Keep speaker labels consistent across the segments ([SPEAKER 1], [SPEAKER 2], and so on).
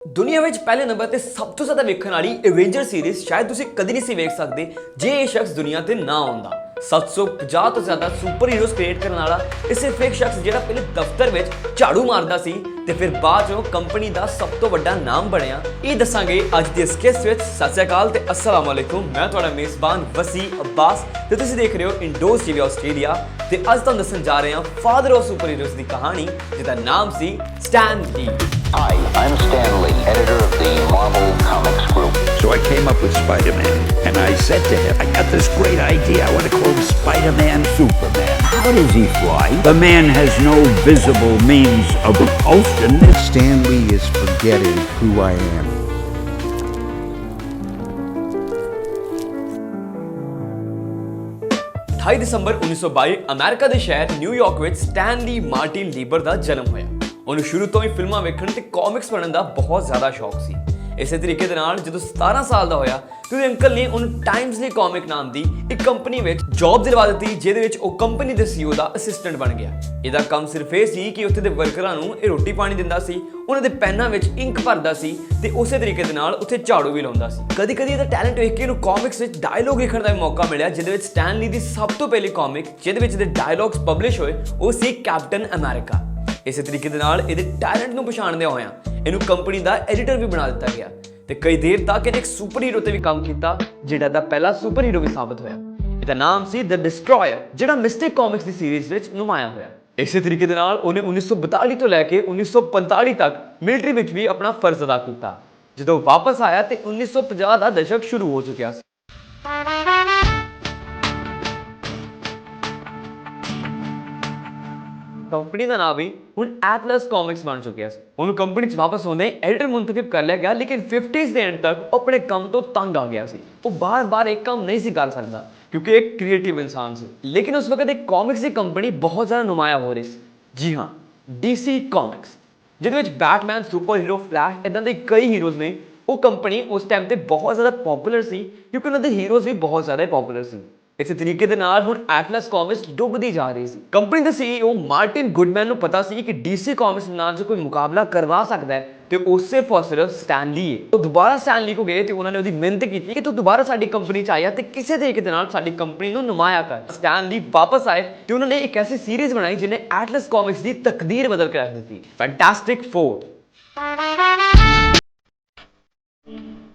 [SPEAKER 1] ਦੁਨੀਆ ਵਿੱਚ ਪਹਿਲੇ ਨੰਬਰ ਤੇ ਸਭ ਤੋਂ ਜ਼ਿਆਦਾ ਵੇਖਣ ਵਾਲੀ ਐਵੇਂਜਰ ਸੀਰੀਜ਼ ਸ਼ਾਇਦ ਤੁਸੀਂ ਕਦੀ ਨਹੀਂ ਸੀ ਵੇਖ ਸਕਦੇ ਜੇ ਇਹ ਸ਼ਖਸ ਦੁਨੀਆ ਤੇ ਨਾ ਆਉਂਦਾ। 750 ਤੋਂ ਜ਼ਿਆਦਾ ਸੁਪਰ ਹੀਰੋਜ਼ ਕ੍ਰੀਏਟ ਕਰਨ ਵਾਲਾ ਇਹ ਸਿਰਫ ਇੱਕ ਸ਼ਖਸ ਜਿਹੜਾ ਪਹਿਲੇ ਦਫ਼ਤਰ ਵਿੱਚ ਝਾੜੂ ਮਾਰਦਾ ਸੀ ਤੇ ਫਿਰ ਬਾਅਦ ਚੋਂ ਕੰਪਨੀ ਦਾ ਸਭ ਤੋਂ ਵੱਡਾ ਨਾਮ ਬਣਿਆ। ਇਹ ਦੱਸਾਂਗੇ ਅੱਜ ਦੀ ਇਸ ਕਿਸ ਵਿੱਚ। ਸਤਿ ਸ਼੍ਰੀ ਅਕਾਲ ਤੇ अस्सलाम वालेकुम। मैं ਤੁਹਾਡਾ ਮੇਜ਼ਬਾਨ ਵਸੀ ਅब्बास ਤੇ ਤੁਸੀਂ ਦੇਖ ਰਹੇ ਹੋ ਇੰਡੋਜ਼ ਟੀਵੀ ਆਸਟ੍ਰੇਲੀਆ ਤੇ ਅੱਜ ਤੁਹਾਨੂੰ ਦੱਸਣ ਜਾ ਰਹੇ ਹਾਂ ਫਾਦਰ ਆਫ ਸੁਪਰ ਹੀਰੋਜ਼ ਦੀ ਕਹਾਣੀ ਜਿਹਦਾ ਨਾਮ ਸੀ ਸਟੈਨ ਲੀ।
[SPEAKER 2] Hi, I'm Stan Lee, editor of the Marvel Comics Group.
[SPEAKER 3] So I came up with Spider-Man, and I said to him, I got this great idea. I want to call him Spider-Man Superman. How does he fly? The man has no visible means of propulsion.
[SPEAKER 4] Stan Lee is forgetting who I am.
[SPEAKER 1] December 1922 America ਦੇ ਸ਼ਹਿਰ New York ਵਿੱਚ Stan ਲੀ Martin ਲੀਬਰ ਦਾ ਜਨਮ ਹੋਇਆ। ਉਹਨੂੰ ਸ਼ੁਰੂ ਤੋਂ ਹੀ ਫਿਲਮਾਂ ਵੇਖਣ ਤੇ ਕਾਮਿਕਸ ਪੜ੍ਹਨ ਦਾ ਬਹੁਤ ਜ਼ਿਆਦਾ ਸ਼ੌਕ ਸੀ। ਇਸੇ ਤਰੀਕੇ ਦੇ ਨਾਲ ਜਦੋਂ 17 ਸਾਲ ਦਾ ਹੋਇਆ ਤੇ ਉਹਦੇ ਅੰਕਲ ਨੇ ਉਹਨੂੰ ਟਾਈਮਸ ਲਈ ਕਾਮਿਕ ਨਾਮ ਦੀ ਇੱਕ ਕੰਪਨੀ ਵਿੱਚ ਜੌਬ ਦਿਲਵਾ ਦਿੱਤੀ, ਜਿਹਦੇ ਵਿੱਚ ਉਹ ਕੰਪਨੀ ਦੇ ਸੀਈਓ ਦਾ ਅਸਿਸਟੈਂਟ ਬਣ ਗਿਆ। ਇਹਦਾ ਕੰਮ ਸਿਰਫ ਇਹ ਸੀ ਕਿ ਉੱਥੇ ਦੇ ਵਰਕਰਾਂ ਨੂੰ ਇਹ ਰੋਟੀ ਪਾਣੀ ਦਿੰਦਾ ਸੀ, ਉਹਨਾਂ ਦੇ ਪੈਨਾਂ ਵਿੱਚ ਇੰਕ ਭਰਦਾ ਸੀ ਤੇ ਉਸੇ ਤਰੀਕੇ ਦੇ ਨਾਲ ਉੱਥੇ ਝਾੜੂ ਵੀ ਲਾਉਂਦਾ ਸੀ। ਕਦੀ-ਕਦੀ ਇਹਦਾ ਟੈਲੈਂਟ ਵੇਖ ਕੇ ਇਹਨੂੰ ਕਾਮਿਕਸ ਵਿੱਚ ਡਾਇਲੌਗ ਲਿਖਣ ਦਾ ਮੌਕਾ ਮਿਲਿਆ, ਜਿਹਦੇ ਵਿੱਚ ਸਟੈਨ ਲੀ ਦੀ ਸਭ ਤੋਂ ਪਹਿਲੀ ਕਾਮਿਕ ਜਿਹਦੇ ਵਿੱਚ ਇਹਦੇ ਡਾਇਲੌਗਸ ਪਬਲਿਸ਼ ਹੋਏ ਉਹ ਸੀ ਕੈਪਟਨ ਅਮਰੀਕਾ। ਇਸੇ ਤਰੀਕੇ ਦੇ ਨਾਲ ਇਹਦੇ ਟੈਲੈਂਟ ਨੂੰ ਪਛਾਣਦਿਆਂ ਹੋਇਆਂ ਇਹਨੂੰ ਕੰਪਨੀ ਦਾ ਐਡੀਟਰ ਵੀ ਬਣਾ ਦਿੱਤਾ ਗਿਆ ਤੇ ਕਈ ਦੇਰ ਤੱਕ ਇਹਨੇ ਇੱਕ ਸੁਪਰ ਹੀਰੋ ਤੇ ਵੀ ਕੰਮ ਕੀਤਾ ਜਿਹੜਾ ਦਾ ਪਹਿਲਾ ਸੁਪਰ ਹੀਰੋ ਵੀ ਸਾਬਤ ਹੋਇਆ। ਇਹਦਾ ਨਾਮ ਸੀ ਦ ਡਿਸਟਰੋਇਰ, ਜਿਹੜਾ ਮਿਸਟਿਕ ਕਾਮਿਕਸ ਦੀ ਸੀਰੀਜ਼ ਵਿੱਚ ਨੁਮਾਇਆ ਹੋਇਆ। ਇਸੇ ਤਰੀਕੇ ਦੇ ਨਾਲ ਉਹਨੇ 1942 ਤੋਂ ਲੈ ਕੇ 1945 ਤੱਕ ਮਿਲਟਰੀ ਵਿੱਚ ਵੀ ਆਪਣਾ ਫਰਜ਼ ਅਦਾ ਕੀਤਾ। ਜਦੋਂ ਵਾਪਸ ਆਇਆ ਤੇ 1950 ਦਾ ਦਸ਼ਕ ਸ਼ੁਰੂ ਹੋ ਚੁੱਕਿਆ ਸੀ। ਕੰਪਨੀ ਦਾ ਨਾਮ ਵੀ ਹੁਣ ਐਟਲਸ ਕਾਮਿਕਸ ਬਣ ਚੁੱਕਿਆ ਸੀ। ਉਹਨੂੰ ਕੰਪਨੀ 'ਚ ਵਾਪਸ ਆਉਂਦੇ ਐਡੀਟਰ ਮੁੰਤਖਬ ਕਰ ਲਿਆ ਗਿਆ, ਲੇਕਿਨ 50s ਦੇ ਐਂਡ ਤੱਕ ਉਹ ਆਪਣੇ ਕੰਮ ਤੋਂ ਤੰਗ ਆ ਗਿਆ ਸੀ। ਉਹ ਬਾਰ-ਬਾਰ ਇੱਕ ਕੰਮ ਨਹੀਂ ਸੀ ਕਰ ਸਕਦਾ ਕਿਉਂਕਿ ਇੱਕ ਕ੍ਰੀਏਟਿਵ ਇਨਸਾਨ ਸੀ। ਲੇਕਿਨ ਉਸ ਵਕਤ ਇੱਕ ਕਾਮਿਕਸ ਦੀ ਕੰਪਨੀ ਬਹੁਤ ਜ਼ਿਆਦਾ ਨੁਮਾਇਆ ਹੋ ਰਹੀ ਸੀ। ਜੀ ਹਾਂ, DC ਕਾਮਿਕਸ, ਜਿਹਦੇ ਵਿੱਚ ਬੈਟਮੈਨ, ਸੁਪਰ ਹੀਰੋ, ਫਲੈਸ਼ ਇੱਦਾਂ ਦੇ ਕਈ ਹੀਰੋਜ਼ ਨੇ। ਉਹ ਕੰਪਨੀ ਉਸ ਟਾਈਮ ਤੇ ਬਹੁਤ ਜ਼ਿਆਦਾ ਪਪੂਲਰ ਸੀ ਕਿਉਂਕਿ ਉਹਨਾਂ ਦੇ ਹੀਰੋਜ਼ ਵੀ ਬਹੁਤ ਜ਼ਿਆਦਾ ਪਪੂਲਰ ਸੀ। ਇਸੇ ਤਰੀਕੇ ਦੇ ਨਾਲ ਹੁਣ ਐਟਲਸ ਕਾਮਿਕਸ ਡੁੱਬਦੀ ਜਾ ਰਹੀ ਸੀ। ਕੰਪਨੀ ਦੇ ਸੀਈਓ ਮਾਰਟਿਨ ਗੁੱਡਮੈਨ ਨੂੰ ਪਤਾ ਸੀ ਕਿ DC ਕਾਮਿਕਸ ਨਾਲ ਜੇ ਕੋਈ ਮੁਕਾਬਲਾ ਕਰਵਾ ਸਕਦਾ ਹੈ ਤੇ ਉਹ ਸਿਰਫ ਔਰ ਸਿਰਫ ਸਟੈਨ ਲੀ ਹੈ। ਉਹ ਦੁਬਾਰਾ ਸਟੈਨ ਲੀ ਕੋ ਗਏ ਤੇ ਉਹਨਾਂ ਨੇ ਉਹਦੀ ਮਿਹਨਤ ਕੀਤੀ ਕਿ ਤੂੰ ਦੁਬਾਰਾ ਸਾਡੀ ਕੰਪਨੀ 'ਚ ਆਇਆ ਤੇ ਕਿਸੇ ਤਰੀਕੇ ਦੇ ਨਾਲ ਸਾਡੀ ਕੰਪਨੀ ਨੂੰ ਨੁਮਾਇਆ ਕਰ। ਸਟੈਨ ਲੀ ਵਾਪਸ ਆਏ ਤੇ ਉਹਨਾਂ ਨੇ ਇੱਕ ਐਸੀ ਸੀਰੀਜ਼ ਬਣਾਈ ਜਿਹਨੇ ਐਟਲਸ ਕਾਮਿਕਸ ਦੀ ਤਕਦੀਰ ਬਦਲ ਕੇ ਰੱਖ ਦਿੱਤੀ, ਫੈਂਟਾਸਟਿਕ ਫੋਰ।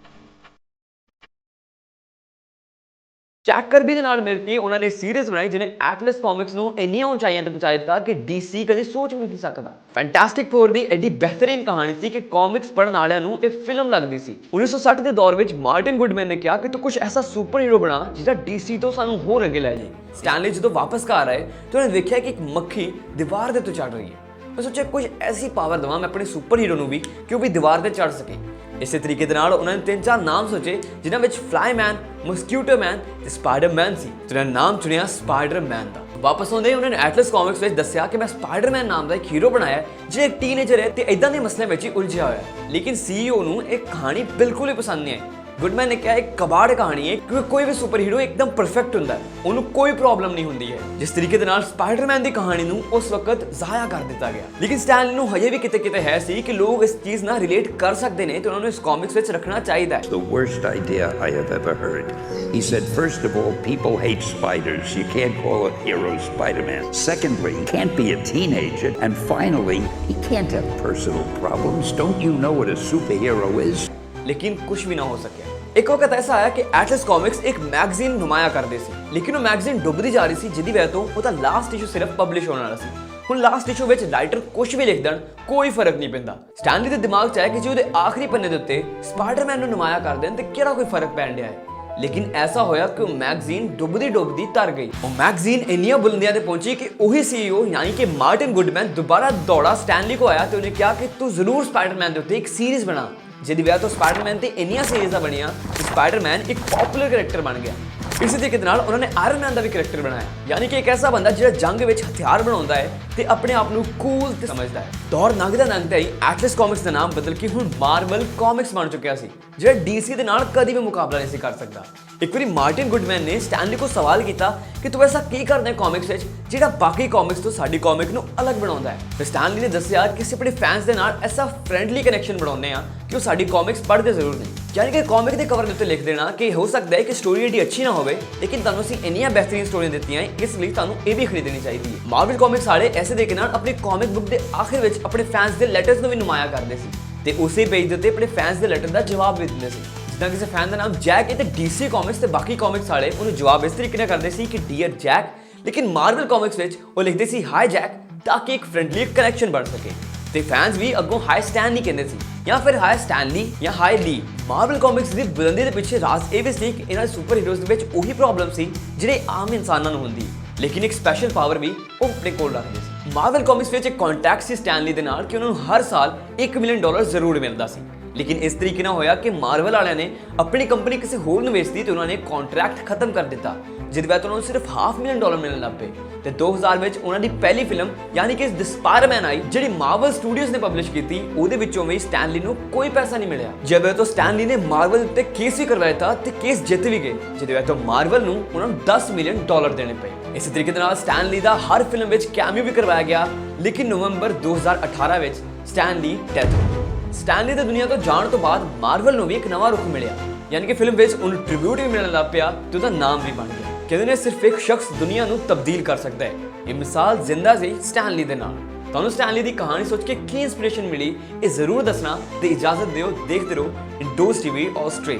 [SPEAKER 1] ਜੈਕ ਕਰਬੀ ਦੇ ਨਾਲ ਮਿਲ ਕੇ ਉਹਨਾਂ ਨੇ ਸੀਰੀਜ਼ ਬਣਾਈ ਜਿਹਨੇ ਐਟਲਸ ਕਾਮਿਕਸ ਨੂੰ ਇੰਨੀਆਂ ਉਚਾਈਆਂ ਤੇ ਪਹੁੰਚਾ ਦਿੱਤਾ ਕਿ DC ਕਦੇ ਸੋਚ ਵੀ ਨਹੀਂ ਸਕਦਾ। ਫੈਂਟਾਸਟਿਕ ਫੋਰ ਦੀ ਐਡੀ ਬਿਹਤਰੀਨ ਕਹਾਣੀ ਸੀ ਕਿ ਕਾਮਿਕਸ ਪੜ੍ਹਨ ਵਾਲਿਆਂ ਨੂੰ ਇਹ ਫਿਲਮ ਲੱਗਦੀ ਸੀ। 1960 ਦੇ ਦੌਰ ਵਿੱਚ ਮਾਰਟਿਨ ਗੁੱਡਮੈਨ ਨੇ ਕਿਹਾ ਕਿ ਤੂੰ ਕੁਝ ਐਸਾ ਸੁਪਰ ਹੀਰੋ ਬਣਾ ਜਿਹੜਾ DC ਤੋਂ ਸਾਨੂੰ ਹੋਰ ਅੱਗੇ ਲੈ ਜਾਏ। ਸਟੈਨਲੀ ਜਦੋਂ ਵਾਪਸ ਘਰ ਆਏ ਤਾਂ ਉਹਨੇ ਦੇਖਿਆ ਕਿ ਇੱਕ ਮੱਖੀ ਦੀਵਾਰ ਦੇ ਤੋਂ ਚੜ੍ਹ ਰਹੀ ਹੈ। ਮੈਂ ਸੋਚਿਆ ਕੁਝ ਐਸੀ ਪਾਵਰ ਦੇਵਾਂ ਮੈਂ ਆਪਣੇ ਸੁਪਰ ਹੀਰੋ ਨੂੰ ਵੀ ਕਿ ਉਹ ਵੀ ਦੀਵਾਰ ਤੇ ਚੜ੍ਹ ਸਕੇ। ਇਸੇ ਤਰੀਕੇ ਦੇ ਨਾਲ ਉਹਨਾਂ ਨੇ 3-4 ਨਾਮ ਸੋਚੇ ਜਿਨ੍ਹਾਂ ਵਿੱਚ ਫਲਾਈਮੈਨ, ਮਸਕੀਟੋ ਮੈਨ ਤੇ ਸਪਾਈਡਰਮੈਨ ਸੀ। ਉਹਨਾਂ ਨੇ ਨਾਮ ਚੁਣਿਆ ਸਪਾਈਡਰਮੈਨ ਦਾ। ਵਾਪਸ ਆਉਂਦੇ ਉਹਨਾਂ ਨੇ ਐਟਲਸ ਕਾਮਿਕਸ ਵਿੱਚ ਦੱਸਿਆ ਕਿ ਮੈਂ ਸਪਾਈਡਰਮੈਨ ਨਾਮ ਦਾ ਇੱਕ ਹੀਰੋ ਬਣਾਇਆ ਜਿਹੜਾ ਇੱਕ ਟੀਨੇਜਰ ਹੈ ਤੇ ਇਦਾਂ ਦੇ ਮਸਲੇ ਵਿੱਚ ਹੀ ਉਲਝਿਆ ਹੋਇਆ ਹੈ। ਲੇਕਿਨ ਸੀਈਓ ਨੂੰ ਇਹ ਕਹਾਣੀ ਬਿਲਕੁਲ ਹੀ ਪਸੰਦ ਨਹੀਂ ਆਈ। ਗੁੱਡਮੈਨ ਨੇ ਕਿਹਾ ਇੱਕ ਕਬਾੜ ਕਹਾਣੀ ਹੈ ਕਿਉਂਕਿ ਕੋਈ ਵੀ ਸੁਪਰ ਹੀਰੋ ਇੱਕਦਮ ਪਰਫੈਕਟ ਹੁੰਦਾ ਹੈ, ਉਹਨੂੰ ਕੋਈ ਪ੍ਰੋਬਲਮ ਨਹੀਂ ਹੁੰਦੀ ਹੈ। ਜਿਸ ਤਰੀਕੇ ਦੇ ਨਾਲ ਸਪਾਈਡਰਮੈਨ ਦੀ ਕਹਾਣੀ ਨੂੰ ਉਸ ਵਕਤ ਜ਼ਾਇਆ ਕਰ ਦਿੱਤਾ ਗਿਆ। ਲੇਕਿਨ ਸਟੈਨ ਲੀ ਨੂੰ ਹਜੇ ਵੀ ਕਿਤੇ ਹੈ ਸੀ ਕਿ ਲੋਕ ਇਸ ਚੀਜ਼ ਨਾਲ ਰਿਲੇਟ ਕਰ ਸਕਦੇ ਨੇ ਤੇ ਉਹਨਾਂ ਨੂੰ ਇਸ ਕਾਮਿਕਸ ਵਿੱਚ ਰੱਖਣਾ ਚਾਹੀਦਾ ਹੈ।
[SPEAKER 3] The worst idea I have ever heard. He said, first of all, people hate spiders. You can't call a hero Spider-Man. Secondly, he can't be a teenager. And finally, he can't have personal problems. Don't you know what a superhero is?
[SPEAKER 1] लेकिन कुछ भी ना हो सके। एक वक्त ऐसा आया कि एटलस कॉमिक्स एक मैगजीन नुमाया करते सी, लेकिन वो मैगजीन डुबदी जा रही सी जिहदी वजह तो ਉਹਦਾ ਲਾਸਟ ਇਸ਼ੂ ਸਿਰਫ ਪਬਲਿਸ਼ ਹੋਣ ਵਾਲਾ ਸੀ। ਹੁਣ ਲਾਸਟ ਇਸ਼ੂ ਵਿੱਚ ਰਾਈਟਰ ਕੁਝ ਵੀ ਲਿਖ ਦੇਣ ਕੋਈ ਫਰਕ ਨਹੀਂ ਪੈਂਦਾ। ਸਟੈਨਲੀ ਦੇ ਦਿਮਾਗ 'ਚ ਆਇਆ ਕਿ ਜੇ ਉਹਦੇ ਆਖਰੀ ਪੰਨੇ ਦੇ ਉੱਤੇ ਸਪਾਈਡਰਮੈਨ ਨੂੰ ਨੁਮਾਇਆ ਕਰ ਦੇਣ ਤੇ ਕਿਹੜਾ ਕੋਈ ਫਰਕ ਪੈਣ ਡਿਆ ਹੈ। ਲੇਕਿਨ ਐਸਾ ਹੋਇਆ ਕਿ ਉਹ ਮੈਗਜ਼ੀਨ ਡੁੱਬਦੀ ਤਰ ਗਈ। ਉਹ ਮੈਗਜ਼ੀਨ ਇੰਨੀਆਂ ਬੁਲੰਦੀਆਂ ਤੇ ਪਹੁੰਚੀ ਕਿ ਉਹੀ ਸੀਈਓ ਯਾਨੀ ਕਿ ਮਾਰਟਿਨ ਗੁੱਡਮੈਨ ਦੁਬਾਰਾ ਦੌੜਾ ਸਟੈਨਲੀ ਕੋ ਆਇਆ ਤੇ ਉਹਨੇ ਕਿਹਾ ਕਿ ਤੂੰ ਜ਼ਰੂਰ ਸਪਾਈਡਰਮੈਨ ਦੇ ਉੱਤੇ ਇੱਕ ਸੀਰੀਜ਼ ਬਣਾ। ਜਿਹਦੀ ਵਜ੍ਹਾ ਤੋਂ ਸਪਾਈਡਰਮੈਨ ਤੇ ਇੰਨੀਆਂ ਸੀਰੀਜ਼ਾਂ ਬਣੀਆਂ ਕਿ ਸਪਾਈਡਰਮੈਨ ਇੱਕ ਪਪੂਲਰ ਕਰੈਕਟਰ ਬਣ ਗਿਆ। ਇਸੇ ਤਰੀਕੇ ਨਾਲ ਉਹਨਾਂ ਨੇ ਆਇਰਨ ਮੈਨ ਦਾ ਵੀ ਕਰੈਕਟਰ ਬਣਾਇਆ, ਯਾਨੀ ਕਿ ਇੱਕ ਐਸਾ ਬੰਦਾ ਜਿਹੜਾ ਜੰਗ ਵਿੱਚ ਹਥਿਆਰ ਬਣਾਉਂਦਾ ਹੈ ਤੇ ਆਪਣੇ ਆਪ ਨੂੰ ਕੂਲ ਤੇ ਸਮਝਦਾ ਹੈ। ਦੌਰ ਲੰਘਦਾ ਹੀ ਐਟਲਸ ਕਾਮਿਕਸ ਦਾ ਨਾਮ ਬਦਲ ਕੇ ਹੁਣ ਮਾਰਵਲ ਕਾਮਿਕਸ ਬਣ ਚੁੱਕਿਆ ਸੀ, ਜਿਹੜਾ DC ਦੇ ਨਾਲ ਕਦੀ ਵੀ ਮੁਕਾਬਲਾ ਨਹੀਂ ਸੀ ਕਰ ਸਕਦਾ। ਇੱਕ ਵਾਰੀ ਮਾਰਟਿਨ ਗੁੱਡਮੈਨ ਨੇ ਸਟੈਨਲੀ ਕੋ ਸਵਾਲ ਕੀਤਾ ਕਿ ਤੂੰ ਐਸਾ ਕੀ ਕਰਦਾ ਹੈ ਕਾਮਿਕਸ ਵਿੱਚ ਜਿਹੜਾ ਬਾਕੀ ਕਾਮਿਕਸ ਤੋਂ ਸਾਡੀ ਕਾਮਿਕ ਨੂੰ ਅਲੱਗ ਬਣਾਉਂਦਾ ਹੈ। ਤੇ ਸਟੈਨਲੀ ਨੇ ਦੱਸਿਆ ਕਿ ਅਸੀਂ ਆਪਣੇ ਫੈਨਸ ਦੇ ਨਾਲ ਐਸਾ ਫ੍ਰੈਂਡਲੀ ਕਨੈਕਸ਼ਨ ਬਣਾਉਂਦੇ ਆ ਕਿ ਉਹ ਸਾਡੀ ਕਾਮਿਕਸ ਪੜ੍ਹਦੇ ਜ਼ਰੂਰ ਨੇ। ਯਾਨੀ ਕਿ ਕਾਮਿਕ ਦੇ ਕਵਰ ਦੇ ਉੱਤੇ ਲਿਖ ਦੇਣਾ ਕਿ ਹੋ ਸਕਦਾ ਹੈ ਕਿ ਸਟੋਰੀ ਏਡੀ ਅੱਛੀ ਨਾ ਹੋਵੇ, ਲੇਕਿਨ ਤੁਹਾਨੂੰ ਅਸੀਂ ਇੰਨੀਆਂ ਬਿਹਤਰੀਨ ਸਟੋਰੀਆਂ ਦਿੱਤੀਆਂ ਹੈ, ਇਸ ਲਈ ਤੁਹਾਨੂੰ ਇਹ ਵੀ ਖਰੀਦਣੀ ਚਾਹੀਦੀ ਹੈ। ਮਾਰਵਲ ਕਾਮਿਕਸ ਵਾਲੇ ਐਸੇ ਤਰੀਕੇ ਨਾਲ ਆਪਣੀ ਕਾਮਿਕ ਬੁੱਕ ਦੇ ਆਖਿਰ ਵਿੱਚ ਆਪਣੇ ਫੈਨਸ ਦੇ ਲੈਟਰਸ ਨੂੰ ਵੀ ਨੁਮਾਇਆ ਕਰਦੇ ਸੀ ਤੇ ਉਸੇ ਪੇਜ ਦੇ ਉੱਤੇ ਆਪਣੇ ਫੈਨਸ ਦੇ ਲੈਟਰ ਦਾ ਜਵਾਬ ਵੀ ਦਿੰਦੇ ਸੀ। ਜਿੱਦਾਂ ਕਿਸੇ ਫੈਨ ਦਾ ਨਾਮ ਜੈਕ ਹੈ ਤੇ ਡੀਸੀ ਕਾਮਿਕਸ ਤੇ ਬਾਕੀ ਕਾਮਿਕਸ ਵਾਲੇ ਉਹਨੂੰ ਜਵਾਬ ਇਸ ਤਰੀਕੇ ਨਾਲ ਕਰਦੇ ਸੀ ਕਿ ਡੀਅਰ ਜੈਕ, ਲੇਕਿਨ ਮਾਰਵਲ ਕਾਮਿਕਸ ਵਿੱਚ ਉਹ ਲਿਖਦੇ ਸੀ ਹਾਈ ਜੈਕ, ਤਾਂ ਕਿ ਇੱਕ ਫ੍ਰੈਂਡਲੀ ਕਨੈਕਸ਼ਨ ਬਣ ਸਕੇ ਤੇ ਫੈਨਸ ਵੀ ਅੱਗੋਂ ਹਾਈ ਸਟੈਨ ਨਹੀਂ ਕਹਿੰਦੇ ਸੀ ਜਾਂ ਫਿਰ ਹਾਈ ਸਟੈਨਲੀ ਜਾਂ ਹਾਈ ਲੀ। ਮਾਰਵਲ ਕਾਮਿਕਸ ਦੀ ਬੁਲੰਦੀ ਦੇ ਪਿੱਛੇ ਰਾਜ਼ ਇਹ ਵੀ ਸੀ ਕਿ ਇਹਨਾਂ ਸੁਪਰ ਹੀਰੋਜ਼ ਦੇ ਵਿੱਚ ਉਹੀ ਪ੍ਰੋਬਲਮ ਸੀ ਜਿਹੜੇ ਆਮ ਇਨਸਾਨਾਂ ਨੂੰ ਹੁੰਦੀ, ਲੇਕਿਨ ਇੱਕ ਸਪੈਸ਼ਲ ਪਾਵਰ ਵੀ ਉਹ ਆਪਣੇ ਕੋਲ ਰੱਖਦੇ ਸੀ। ਮਾਰਵਲ ਕਾਮਿਕਸ ਵਿੱਚ ਇੱਕ ਕੰਟਰੈਕਟ ਸੀ ਸਟੈਨਲੀ ਦੇ ਨਾਲ ਕਿ ਉਹਨਾਂ ਨੂੰ ਹਰ ਸਾਲ $1 ਮਿਲੀਅਨ ਜ਼ਰੂਰ ਮਿਲਦਾ ਸੀ, ਲੇਕਿਨ ਇਸ ਤਰੀਕੇ ਨਾਲ ਹੋਇਆ ਕਿ ਮਾਰਵਲ ਵਾਲਿਆਂ ਨੇ ਆਪਣੀ ਕੰਪਨੀ ਕਿਸੇ ਹੋਰ ਨੂੰ ਵੇਚਤੀ ਤੇ ਉਹਨਾਂ ਨੇ ਕੰਟਰੈਕਟ ਖਤਮ ਕਰ ਦਿੱਤਾ, ਜਿਹਦੇ ਵਿੱਚ ਉਹਨਾਂ ਨੂੰ ਸਿਰਫ $500 ਮਿਲੀਅਨ ਮਿਲਣ ਲੱਗ ਪਏ ਤੇ 2000 ਵਿੱਚ ਉਹਨਾਂ ਦੀ ਪਹਿਲੀ ਫਿਲਮ ਯਾਨੀ ਕਿ ਦ ਸਪਾਈਡਰਮੈਨ ਆਈ, ਜਿਹੜੀ ਮਾਰਵਲ ਸਟੂਡੀਓਜ਼ ਨੇ ਪਬਲਿਸ਼ ਕੀਤੀ। ਉਹਦੇ ਵਿੱਚੋਂ ਵੀ ਸਟੈਨਲੀ ਨੂੰ ਕੋਈ ਪੈਸਾ ਨਹੀਂ ਮਿਲਿਆ। ਜਦੋਂ ਤੋਂ ਸਟੈਨਲੀ ਨੇ ਮਾਰਵਲ ਉੱਤੇ ਕੇਸ ਵੀ ਕਰਵਾਇਆ ਤਾਂ ਤੇ ਕੇਸ ਜਿੱਤ ਵੀ ਗਏ, ਜਿਹਦੇ ਵਿੱਚ ਮਾਰਵਲ ਨੂੰ ਉਹਨਾਂ ਨੂੰ $10 ਮਿਲੀਅਨ ਦੇਣੇ ਪਏ। ਇਸੇ ਤਰੀਕੇ ਦੇ ਨਾਲ ਸਟੈਨਲੀ ਦਾ ਹਰ ਫਿਲਮ ਵਿੱਚ ਕੈਮਿਓ ਵੀ ਕਰਵਾਇਆ ਗਿਆ, ਲੇਕਿਨ ਨਵੰਬਰ 2018 ਵਿੱਚ ਸਟੈਨਲੀ ਡੈਥ ਹੋ ਗਈ। ਸਟੈਨਲੀ ਦੀ ਦੁਨੀਆ ਤੋਂ ਜਾਣ ਤੋਂ ਬਾਅਦ ਮਾਰਵਲ ਨੂੰ ਵੀ ਇੱਕ ਨਵਾਂ ਰੁਖ ਮਿਲਿਆ, ਯਾਨੀ ਕਿ ਫਿਲਮ ਵਿੱਚ ਉਹਨੂੰ ਟ੍ਰਿਬਿਊਟ ਵੀ ਮਿਲਣ ਲੱਗ ਪਿਆ ਤੇ ਉਹਦਾ ਨਾਮ ਵੀ ਬਣ ਗਿਆ। ਕਹਿੰਦੇ ਨੇ ਸਿਰਫ ਇੱਕ ਸ਼ਖਸ ਦੁਨੀਆ ਨੂੰ ਤਬਦੀਲ ਕਰ ਸਕਦਾ ਹੈ। ਇਹ ਮਿਸਾਲ ਜ਼ਿੰਦਾ ਸੀ ਸਟੈਨਲੀ ਦੇ ਨਾਲ। ਤੁਹਾਨੂੰ ਸਟੈਨਲੀ ਦੀ ਕਹਾਣੀ ਸੋਚ ਕੇ ਕੀ ਇੰਸਪੀਰੇਸ਼ਨ ਮਿਲੀ, ਇਹ ਜ਼ਰੂਰ ਦੱਸਣਾ ਤੇ ਇਜਾਜ਼ਤ ਦਿਓ। ਦੇਖਦੇ ਰਹੋ ਇੰਡੋਜ਼ ਟੀਵੀ ਆਸਟ੍ਰੇਲੀਆ।